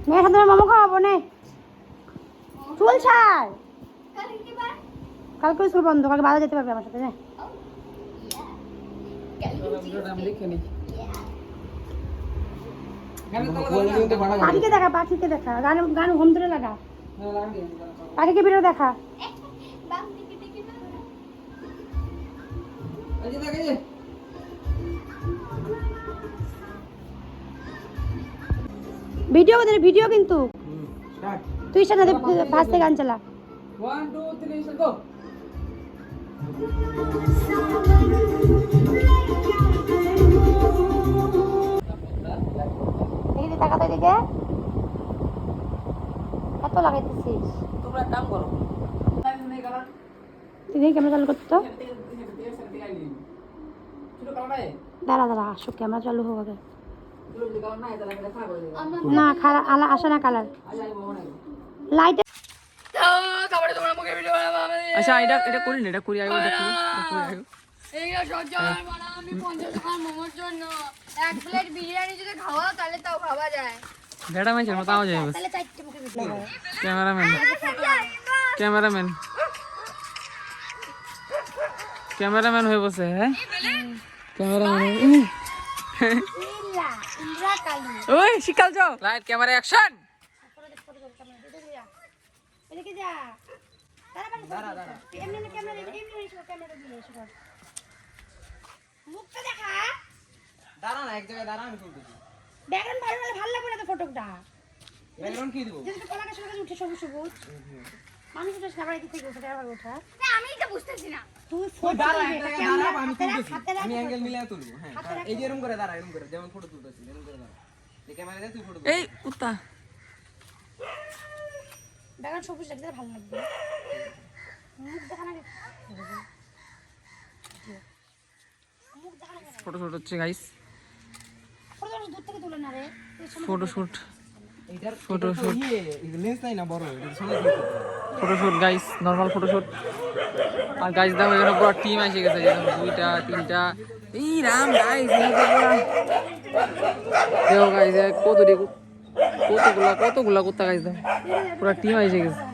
মেয়ের সাথে মোমো খাওয়াবো নে চুল ছাড় কালকে স্কুল বন্ধ কালকে বাজার যেতে পারবে আমার সাথে নে পাখিকে দেখা গান গান ঘুম ধরে লাগা পাখিকে ভিডিও দেখা ভিডিও ভিডিও কিন্তু তুই সাথে ফার্স্টে গান চালা 1 2 3 স্টার্ট গো দেখি তাকাতে দিকে কত লাগাইতেছিস তোমরা কাম করো তুই দেখি ক্যামেরা চালু করতো দাঁড়া দাঁড়া আসো ক্যামেরা চালু হোক আগে না খারাপ আলা আসে না কালার লাইট আচ্ছা এটা করি না এটা করি আগে দেখো এইটা সহ্য হয় না আমি 50 টাকা মোমোর জন্য এক প্লেট বিরিয়ানি যদি খাওয়া তাহলে তাও খাওয়া যায় বেটা মাইছে মত আও যায় বস তাহলে চারটে মুখে ভিডিও হয় ক্যামেরাম্যান হয়ে বসে হ্যাঁ ক্যামেরাম্যান ইল্লা ইন্দ্রা কালী ওই শিকাল যাও লাইট ক্যামেরা অ্যাকশন এদিকে যা দাঁড়া দাঁড়া এমনি ক্যামেরা দিয়ে এসো মুখটা দেখা দাঁড়া না এক জায়গায় দাঁড়া আমি তুলতেছি ব্যাকগ্রাউন্ড ভালো লাগবে না তো ফটোটা ব্যাকগ্রাউন্ড কি দিব যদি কলাকে সবাই উঠে সবুজ সবুজ মানুষ উঠে সবাই দিক থেকে উঠে আবার ওঠা আমি এটা বুঝতেছি না তুই ওই দাঁড়া এক জায়গায় দাঁড়া আমি তুলতেছি হাতে আমি অ্যাঙ্গেল মিলিয়ে তুলবো হ্যাঁ এই যে এরকম করে দাঁড়া এরকম করে যেমন ফটো তুলতেছি এরকম করে দাঁড়া এই ক্যামেরা দিয়ে তুই ফটো তুল এই কুত্তা ব্যাকগ্রাউন্ড সবুজ লাগলে ভালো লাগবে মুখ দেখা না ফটো শুট হচ্ছে গাইস ফটো দূর থেকে তুলে না রে ফটোশুট এইটার ফটোশুট লেন্স নাই না বড় এটা সামনে ফটোশুট গাইস নরমাল ফটোশুট আর গাইস দেখো এখানে পুরো টিম এসে গেছে যেমন দুইটা তিনটা এই রাম গাইস এখানে পুরো দেখো গাইস কতগুলা কুত্তা গাইস দেখো পুরো টিম এসে গেছে